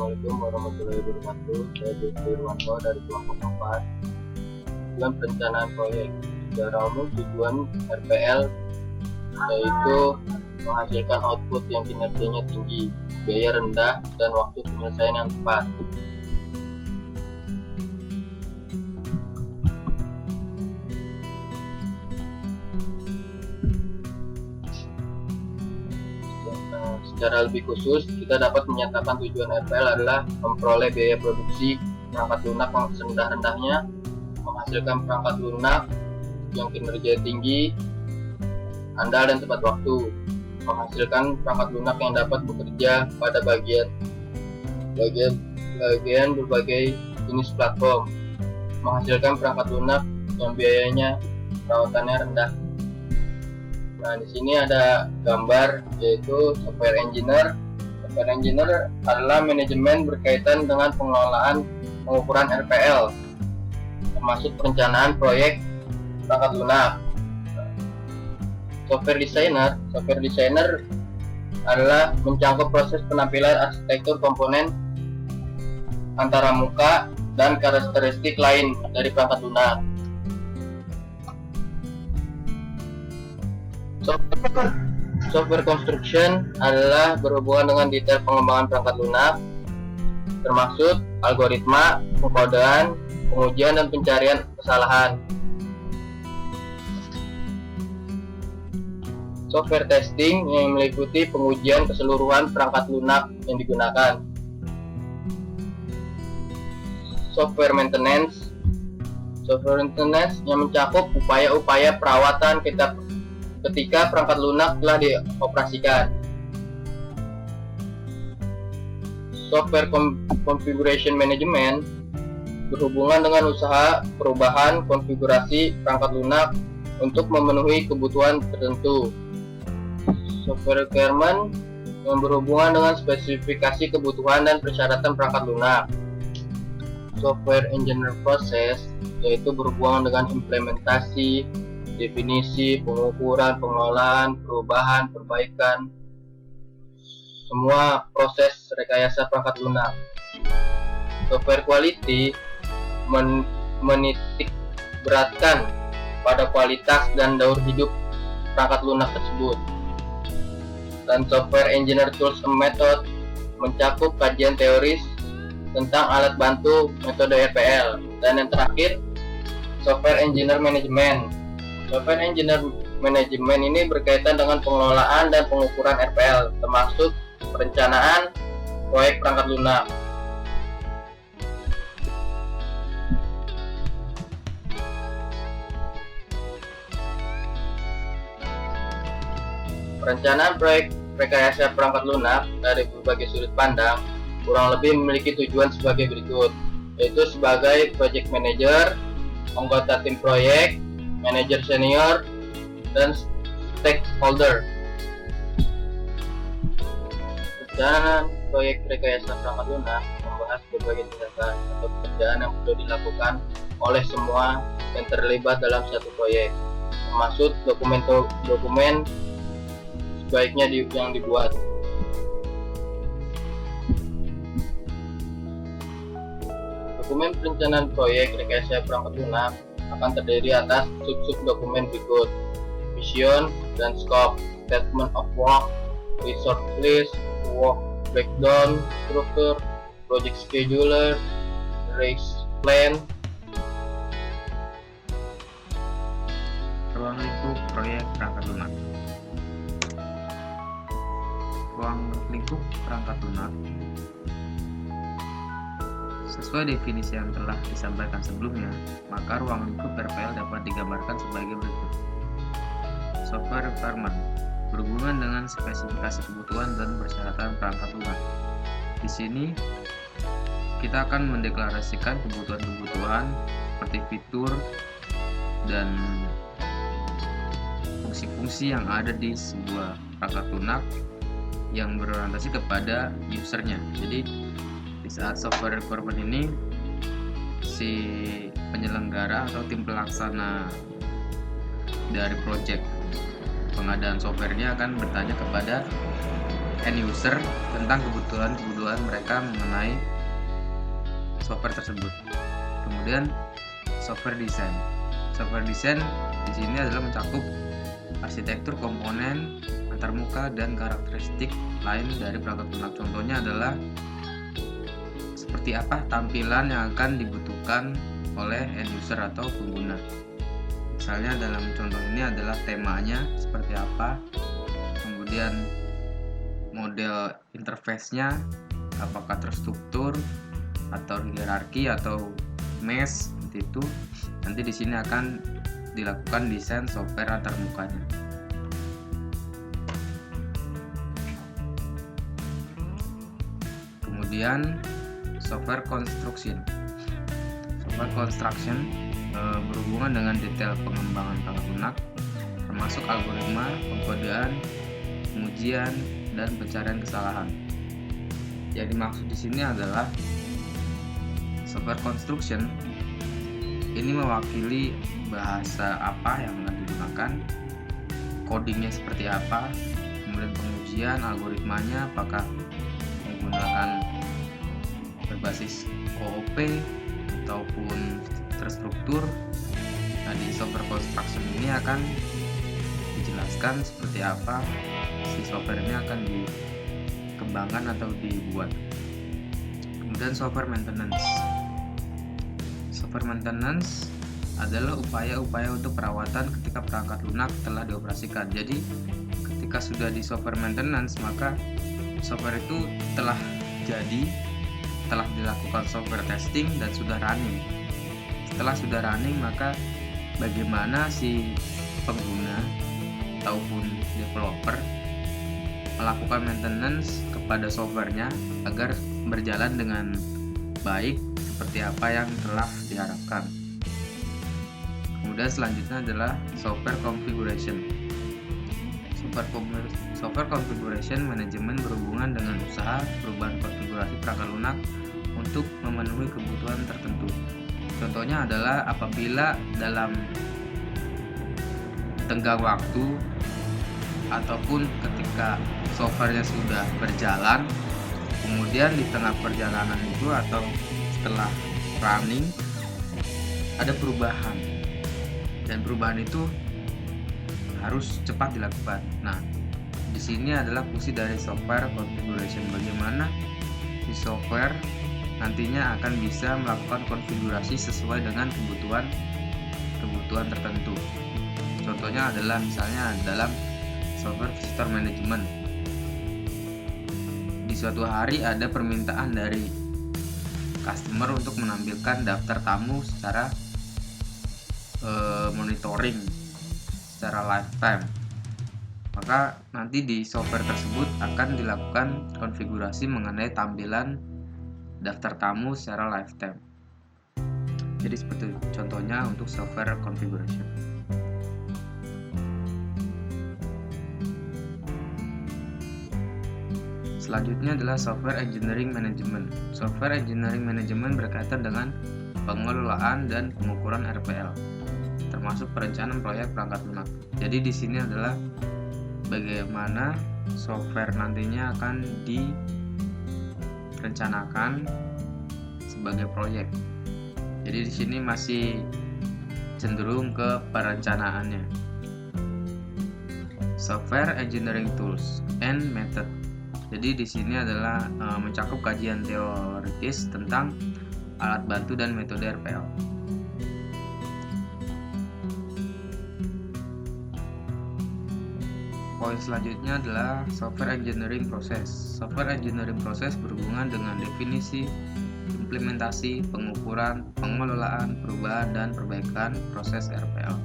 Assalamualaikum warahmatullahi wabarakatuh. Saya Jeffrey Irwanto dari kelompok 4. Tujuan perencanaan proyek. Secara umum tujuan RPL yaitu menghasilkan output yang kinerjanya tinggi, biaya rendah, dan waktu penyelesaian yang tepat. Secara lebih khusus, kita dapat menyatakan tujuan RPL adalah memperoleh biaya produksi perangkat lunak yang serendah-rendahnya, menghasilkan perangkat lunak yang kinerja tinggi, andal dan tepat waktu, menghasilkan perangkat lunak yang dapat bekerja pada bagian berbagai jenis platform, menghasilkan perangkat lunak yang biayanya perawatannya rendah. Nah, di sini ada gambar yaitu software engineer. Software engineer adalah manajemen berkaitan dengan pengelolaan pengukuran RPL, termasuk perencanaan proyek perangkat lunak. Software designer adalah mencakup proses penampilan arsitektur komponen antara muka dan karakteristik lain dari perangkat lunak. Software construction adalah berhubungan dengan detail pengembangan perangkat lunak, termasuk algoritma, pengkodean, pengujian, dan pencarian kesalahan. Software testing yang meliputi pengujian keseluruhan perangkat lunak yang digunakan. Software maintenance yang mencakup upaya-upaya perawatan ketika perangkat lunak telah dioperasikan. Software configuration management berhubungan dengan usaha perubahan konfigurasi perangkat lunak untuk memenuhi kebutuhan tertentu. Software requirement yang berhubungan dengan spesifikasi kebutuhan dan persyaratan perangkat lunak. Software engineer process yaitu berhubungan dengan implementasi, definisi, pengukuran, pengelolaan, perubahan, perbaikan, semua proses rekayasa perangkat lunak. Software quality menitik beratkan pada kualitas dan daur hidup perangkat lunak tersebut. Dan software engineer tools and method mencakup kajian teoris tentang alat bantu metode RPL. Dan yang terakhir, software engineer management. Software engineer management ini berkaitan dengan pengelolaan dan pengukuran RPL, termasuk perencanaan proyek perangkat lunak. Perencanaan proyek rekayasa perangkat lunak dari berbagai sudut pandang kurang lebih memiliki tujuan sebagai berikut, yaitu sebagai project manager, anggota tim proyek, manajer senior, dan stakeholder. Perencanaan proyek rekayasa perangkat lunak membahas berbagai tindakan atau pekerjaan yang perlu dilakukan oleh semua yang terlibat dalam satu proyek, termasuk dokumen sebaiknya yang dibuat. Dokumen perencanaan proyek rekayasa perangkat lunak akan terdiri atas sub dokumen berikut: vision dan scope, statement of work, resource list, work breakdown, structure, project scheduler, risk plan. Ruang lingkup proyek perangkat lunak. Ruang lingkup perangkat lunak sesuai definisi yang telah disampaikan sebelumnya, maka ruang lingkup RPL dapat digambarkan sebagai berikut. Software requirement berhubungan dengan spesifikasi kebutuhan dan persyaratan perangkat lunak. Di sini kita akan mendeklarasikan kebutuhan-kebutuhan seperti fitur dan fungsi-fungsi yang ada di sebuah perangkat lunak yang berorientasi kepada usernya. Jadi di saat software requirement ini, si penyelenggara atau tim pelaksana dari project pengadaan softwarenya akan bertanya kepada end user tentang kebutuhan mereka mengenai software tersebut. Kemudian software design. Software design di sini adalah mencakup arsitektur komponen, antarmuka, dan karakteristik lain dari perangkat lunak. Contohnya adalah seperti apa tampilan yang akan dibutuhkan oleh end user atau pengguna. Misalnya dalam contoh ini adalah temanya seperti apa, kemudian model interface-nya apakah terstruktur atau hierarki atau mesh seperti itu. Nanti di sini akan dilakukan desain software antarmukanya. Kemudian software construction. Software construction berhubungan dengan detail pengembangan perangkat lunak, termasuk algoritma, pengkodean, pengujian, dan pencarian kesalahan. Yang dimaksud di sini adalah software construction ini mewakili bahasa apa yang akan digunakan, codingnya seperti apa, kemudian pengujian algoritmanya apakah menggunakan berbasis OOP ataupun terstruktur. Nah, di software construction ini akan dijelaskan seperti apa si software ini akan dikembangkan atau dibuat. Kemudian software maintenance. Software maintenance adalah upaya-upaya untuk perawatan ketika perangkat lunak telah dioperasikan. Jadi ketika sudah di software maintenance, maka software itu telah dilakukan software testing dan sudah running. Setelah sudah running, maka bagaimana si pengguna ataupun developer melakukan maintenance kepada softwarenya agar berjalan dengan baik seperti apa yang telah diharapkan. Kemudian selanjutnya adalah software configuration. Software configuration manajemen berhubungan dengan usaha perubahan konfigurasi perangkat lunak untuk memenuhi kebutuhan tertentu. Contohnya adalah apabila dalam tenggang waktu ataupun ketika softwarenya sudah berjalan, kemudian di tengah perjalanan itu atau setelah running ada perubahan, dan perubahan itu harus cepat dilakukan. Nah, di sini adalah fungsi dari software configuration, bagaimana si software nantinya akan bisa melakukan konfigurasi sesuai dengan kebutuhan tertentu. Contohnya adalah misalnya dalam software visitor management. Di suatu hari ada permintaan dari customer untuk menampilkan daftar tamu secara monitoring secara lifetime. Maka nanti di software tersebut akan dilakukan konfigurasi mengenai tampilan daftar tamu secara lifetime. Jadi seperti contohnya untuk software configuration. Selanjutnya adalah software engineering management. Software engineering management berkaitan dengan pengelolaan dan pengukuran RPL, termasuk perencanaan proyek perangkat lunak. Jadi di sini adalah bagaimana software nantinya akan direncanakan sebagai proyek. Jadi di sini masih cenderung ke perencanaannya. Software engineering tools and method. Jadi di sini adalah mencakup kajian teoritis tentang alat bantu dan metode RPL. Poin selanjutnya adalah software engineering process. Software engineering process berhubungan dengan definisi, implementasi, pengukuran, pengelolaan, perubahan, dan perbaikan proses RPL.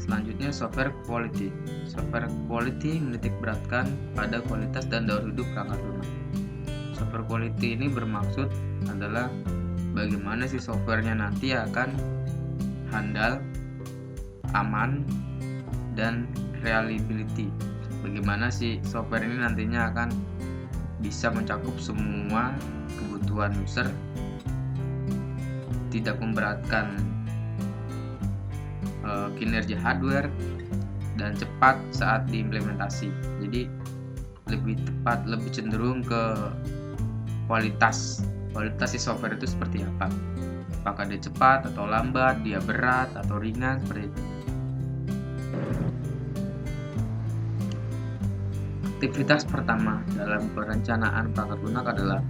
Selanjutnya software quality. Software quality menitik beratkan pada kualitas dan daur hidup perangkat lunak. Software quality ini bermaksud adalah bagaimana si softwarenya nanti akan handal, aman, dan reliability. Bagaimana si software ini nantinya akan bisa mencakup semua kebutuhan user, tidak memberatkan kinerja hardware, dan cepat saat diimplementasi. Jadi lebih cenderung ke kualitas si software itu seperti apa. Apakah dia cepat atau lambat, dia berat atau ringan, seperti itu. Aktivitas pertama dalam perencanaan perangkat lunak adalah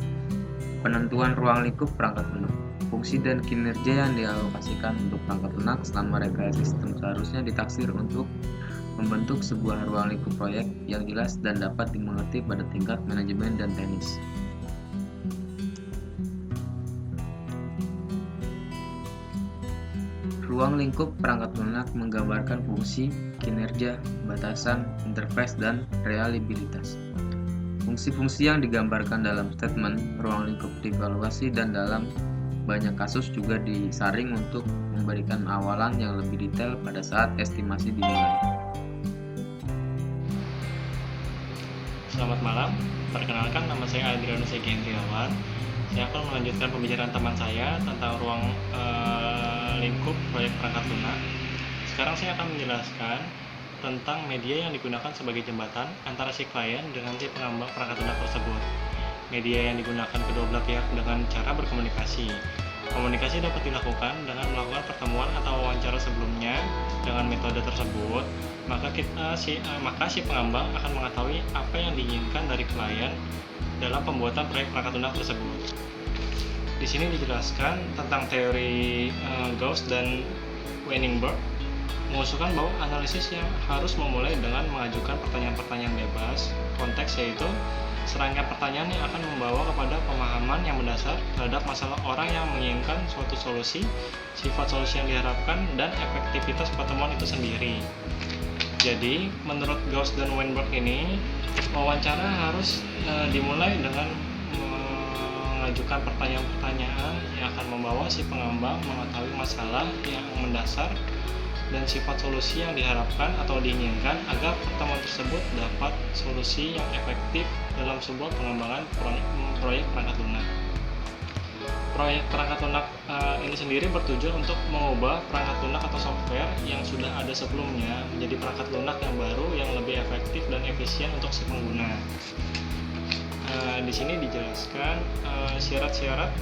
penentuan ruang lingkup perangkat lunak. Fungsi dan kinerja yang dialokasikan untuk perangkat lunak selama rekayasa sistem seharusnya ditaksir untuk membentuk sebuah ruang lingkup proyek yang jelas dan dapat dimengerti pada tingkat manajemen dan teknis. Ruang lingkup perangkat lunak menggambarkan fungsi, kinerja, batasan, interface, dan reliabilitas. Fungsi-fungsi yang digambarkan dalam statement ruang lingkup dievaluasi dan dalam banyak kasus juga disaring untuk memberikan awalan yang lebih detail pada saat estimasi dimulai. Selamat malam, perkenalkan nama saya Adrianus Egi Hendriawan. Saya akan melanjutkan pembicaraan teman saya tentang ruang lingkup proyek perangkat lunak. Sekarang saya akan menjelaskan tentang media yang digunakan sebagai jembatan antara si klien dengan si pengembang perangkat lunak tersebut. Media yang digunakan kedua belah pihak dengan cara berkomunikasi. Komunikasi dapat dilakukan dengan melakukan pertemuan atau wawancara sebelumnya dengan metode tersebut. Maka si pengembang akan mengetahui apa yang diinginkan dari klien dalam pembuatan proyek perangkat lunak tersebut. Di sini dijelaskan tentang teori Gauss dan Weinberg mengusulkan bahwa analisis yang harus memulai dengan mengajukan pertanyaan-pertanyaan bebas konteks, yaitu serangkaian pertanyaan yang akan membawa kepada pemahaman yang mendasar terhadap masalah orang yang menginginkan suatu solusi, sifat solusi yang diharapkan, dan efektivitas pertemuan itu sendiri. Jadi, menurut Gauss dan Weinberg ini, wawancara harus dimulai dengan mengajukan pertanyaan-pertanyaan yang akan membawa si pengembang mengetahui masalah yang mendasar dan sifat solusi yang diharapkan atau diinginkan agar pertemuan tersebut dapat solusi yang efektif dalam sebuah pengembangan proyek perangkat lunak. Proyek perangkat lunak ini sendiri bertujuan untuk mengubah perangkat lunak atau software yang sudah ada sebelumnya menjadi perangkat lunak yang baru yang lebih efektif dan efisien untuk si pengguna. Di sini dijelaskan syarat-syarat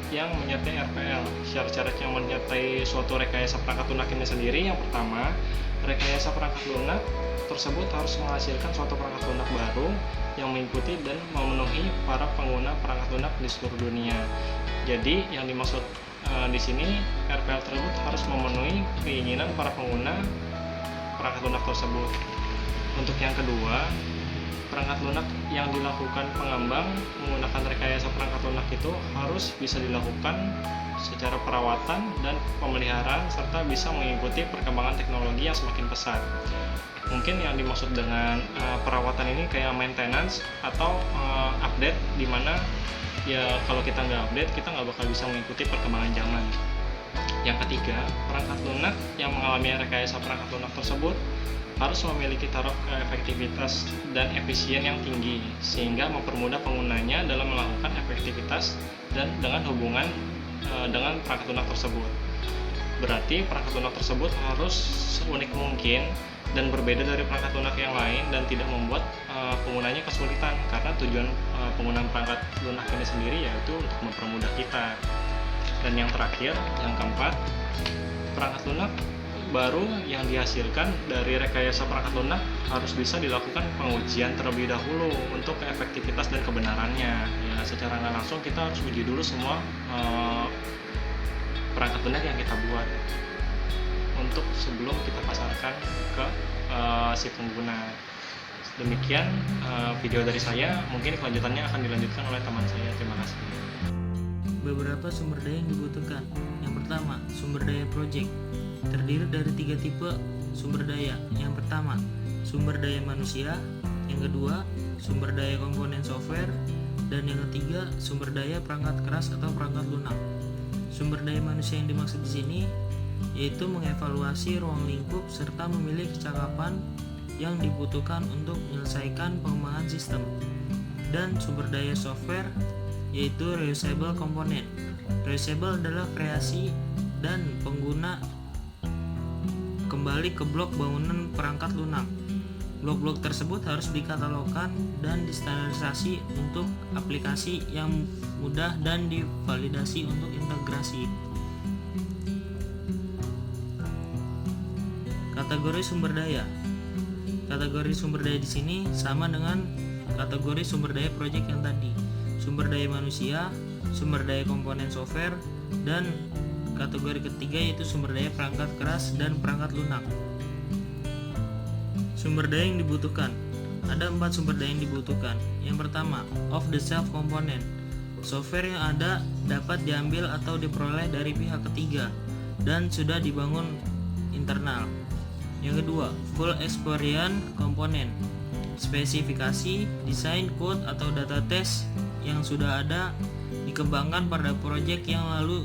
yang menyertai RPL. Syarat-syarat yang menyertai suatu rekayasa perangkat lunak ini sendiri, yang pertama, rekayasa perangkat lunak tersebut harus menghasilkan suatu perangkat lunak baru yang mengikuti dan memenuhi para pengguna perangkat lunak di seluruh dunia. Jadi yang dimaksud di sini RPL tersebut harus memenuhi keinginan para pengguna perangkat lunak tersebut. Untuk yang kedua, perangkat lunak yang dilakukan pengembang menggunakan rekayasa perangkat lunak itu harus bisa dilakukan secara perawatan dan pemeliharaan serta bisa mengikuti perkembangan teknologi yang semakin pesat. Mungkin yang dimaksud dengan perawatan ini kayak maintenance atau update, di mana ya kalau kita nggak update kita nggak bakal bisa mengikuti perkembangan zaman. Yang ketiga, perangkat lunak yang mengalami rekayasa perangkat lunak tersebut harus memiliki taraf efektivitas dan efisien yang tinggi sehingga mempermudah penggunanya dalam melakukan efektivitas dan dengan hubungan dengan perangkat lunak tersebut. Berarti perangkat lunak tersebut harus seunik mungkin dan berbeda dari perangkat lunak yang lain dan tidak membuat penggunanya kesulitan, karena tujuan penggunaan perangkat lunak ini sendiri yaitu untuk mempermudah kita. Dan yang terakhir, yang keempat, perangkat lunak baru yang dihasilkan dari rekayasa perangkat lunak harus bisa dilakukan pengujian terlebih dahulu untuk efektivitas dan kebenarannya. Ya, secara nggak langsung kita harus uji dulu semua perangkat lunak yang kita buat untuk sebelum kita pasarkan ke si pengguna. Demikian video dari saya, mungkin kelanjutannya akan dilanjutkan oleh teman saya. Terima kasih. Beberapa sumber daya yang dibutuhkan. Yang pertama, sumber daya project. Terdiri dari 3 tipe sumber daya. Yang pertama, sumber daya manusia. Yang kedua, sumber daya komponen software. Dan yang ketiga, sumber daya perangkat keras atau perangkat lunak. Sumber daya manusia yang dimaksud di sini yaitu mengevaluasi ruang lingkup serta memilih kecakapan yang dibutuhkan untuk menyelesaikan pengembangan sistem. Dan sumber daya software yaitu reusable komponen. Reusable adalah kreasi dan pengguna kembali ke blok bangunan perangkat lunak. Blok-blok tersebut harus dikatalogkan dan distandarisasi untuk aplikasi yang mudah dan divalidasi untuk integrasi. Kategori sumber daya. Kategori sumber daya di sini sama dengan kategori sumber daya proyek yang tadi. Sumber daya manusia, sumber daya komponen software, dan kategori ketiga yaitu sumber daya perangkat keras dan perangkat lunak. Sumber daya yang dibutuhkan. Ada 4 sumber daya yang dibutuhkan. Yang pertama, off-the-shelf component. Software yang ada dapat diambil atau diperoleh dari pihak ketiga dan sudah dibangun internal. Yang kedua, full experience component. Spesifikasi, desain, code, atau data test yang sudah ada dikembangkan pada proyek yang lalu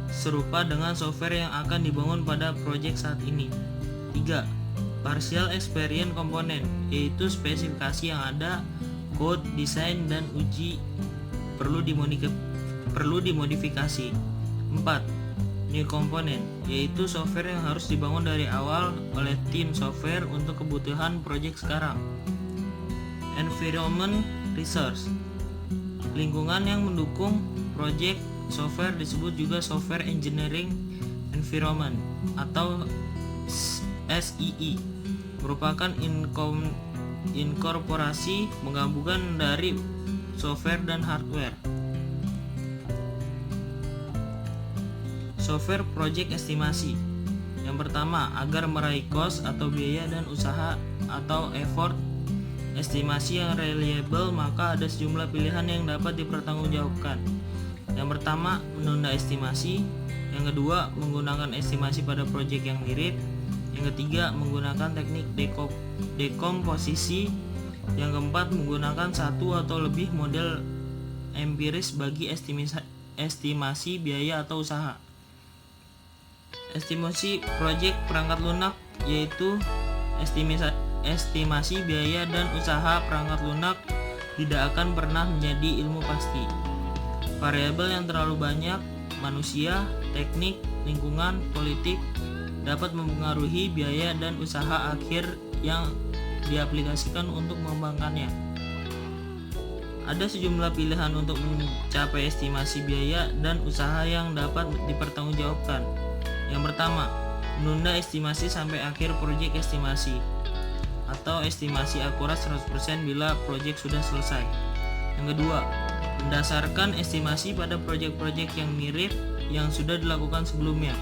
serupa dengan software yang akan dibangun pada proyek saat ini. 3. Partial experience component, yaitu spesifikasi yang ada, code, desain, dan uji perlu dimodifikasi. 4. New component, yaitu software yang harus dibangun dari awal oleh tim software untuk kebutuhan proyek sekarang. Environment resource, lingkungan yang mendukung proyek software disebut juga software engineering environment atau SEE, merupakan inkorporasi menggabungkan dari software dan hardware. Software project estimasi. Yang pertama, agar meraih cost atau biaya dan usaha atau effort estimasi yang reliable, maka ada sejumlah pilihan yang dapat dipertanggungjawabkan. Yang pertama, menunda estimasi. Yang kedua, menggunakan estimasi pada proyek yang mirip. Yang ketiga, menggunakan teknik dekomposisi. Yang keempat, menggunakan satu atau lebih model empiris bagi estimasi biaya atau usaha. Estimasi proyek perangkat lunak, yaitu estimasi biaya dan usaha perangkat lunak tidak akan pernah menjadi ilmu pasti. Variabel yang terlalu banyak, manusia, teknik, lingkungan, politik, dapat mempengaruhi biaya dan usaha akhir yang diaplikasikan untuk mengembangkannya. Ada sejumlah pilihan untuk mencapai estimasi biaya dan usaha yang dapat dipertanggungjawabkan. Yang pertama, menunda estimasi sampai akhir proyek estimasi atau estimasi akurat 100% bila proyek sudah selesai. Yang kedua, mendasarkan estimasi pada proyek-proyek yang mirip yang sudah dilakukan sebelumnya.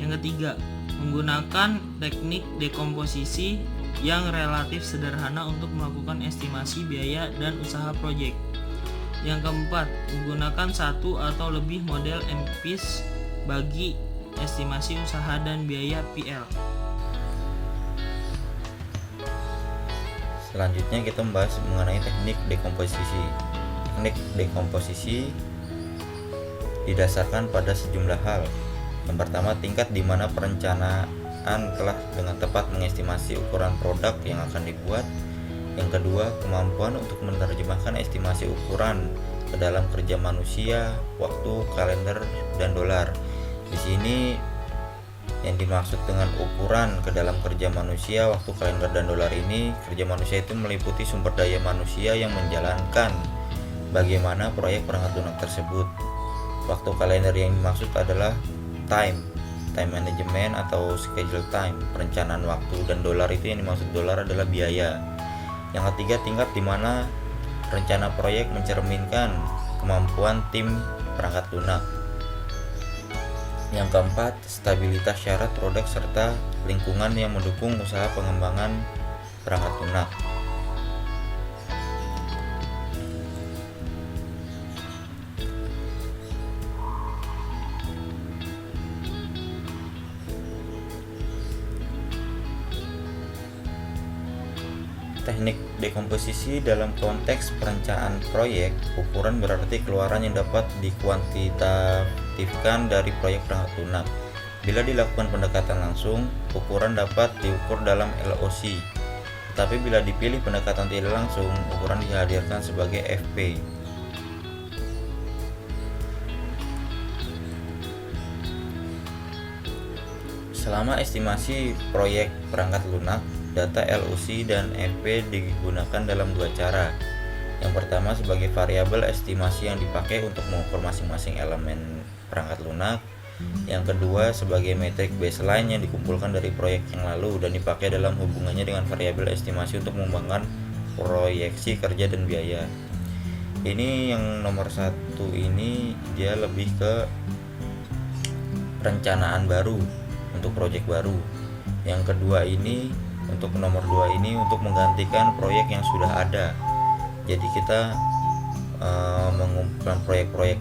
Yang ketiga, menggunakan teknik dekomposisi yang relatif sederhana untuk melakukan estimasi biaya dan usaha proyek. Yang keempat, menggunakan satu atau lebih model MPIS bagi estimasi usaha dan biaya PL. Selanjutnya kita membahas mengenai teknik dekomposisi. Teknik dekomposisi didasarkan pada sejumlah hal. Yang pertama, tingkat di mana perencanaan telah dengan tepat mengestimasi ukuran produk yang akan dibuat. Yang kedua, kemampuan untuk menerjemahkan estimasi ukuran ke dalam kerja manusia, waktu, kalender, dan dolar. Di sini yang dimaksud dengan ukuran ke dalam kerja manusia, waktu, kalender, dan dolar ini, kerja manusia itu meliputi sumber daya manusia yang menjalankan bagaimana proyek perangkat lunak tersebut. Waktu kalender yang dimaksud adalah time management atau schedule time, perencanaan waktu, dan dolar itu yang dimaksud dolar adalah biaya. Yang ketiga, tingkat di mana rencana proyek mencerminkan kemampuan tim perangkat lunak. Yang keempat, stabilitas syarat produk serta lingkungan yang mendukung usaha pengembangan perangkat lunak. Teknik dekomposisi dalam konteks perencanaan proyek, ukuran berarti keluaran yang dapat dikuantitatifkan dari proyek perangkat lunak. Bila dilakukan pendekatan langsung, ukuran dapat diukur dalam LOC. Tetapi bila dipilih pendekatan tidak langsung, ukuran dihadirkan sebagai FP. Selama estimasi proyek perangkat lunak, Data LOC dan FP digunakan dalam dua cara. Yang pertama sebagai variabel estimasi yang dipakai untuk mengukur masing-masing elemen perangkat lunak. Yang kedua sebagai metrik baseline yang dikumpulkan dari proyek yang lalu dan dipakai dalam hubungannya dengan variabel estimasi untuk mengembangkan proyeksi kerja dan biaya. Ini yang nomor satu ini dia lebih ke perencanaan baru untuk proyek baru. Yang kedua ini untuk nomor 2 ini untuk menggantikan proyek yang sudah ada. Jadi kita mengumpulkan proyek-proyek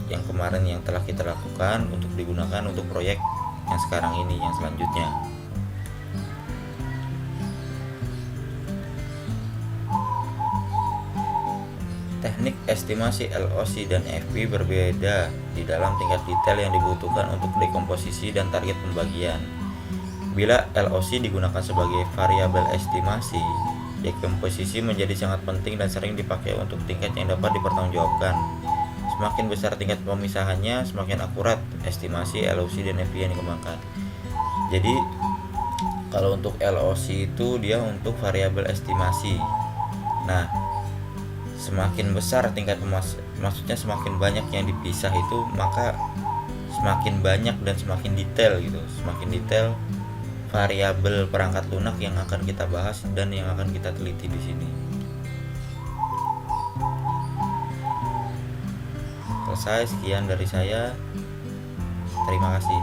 yang kemarin yang telah kita lakukan untuk digunakan untuk proyek yang sekarang ini, yang selanjutnya. Teknik estimasi LOC dan FP berbeda di dalam tingkat detail yang dibutuhkan untuk dekomposisi dan target pembagian. Bila LOC digunakan sebagai variabel estimasi, dekomposisi menjadi sangat penting dan sering dipakai untuk tingkat yang dapat dipertanggungjawabkan. Semakin besar tingkat pemisahannya, semakin akurat estimasi LOC dan FP yang dikembangkan. Jadi kalau untuk LOC itu dia untuk variabel estimasi. Nah, semakin besar tingkat maksudnya semakin banyak yang dipisah itu, maka semakin banyak dan semakin detail gitu. Semakin detail variabel perangkat lunak yang akan kita bahas dan yang akan kita teliti di sini. Selesai, sekian dari saya. Terima kasih.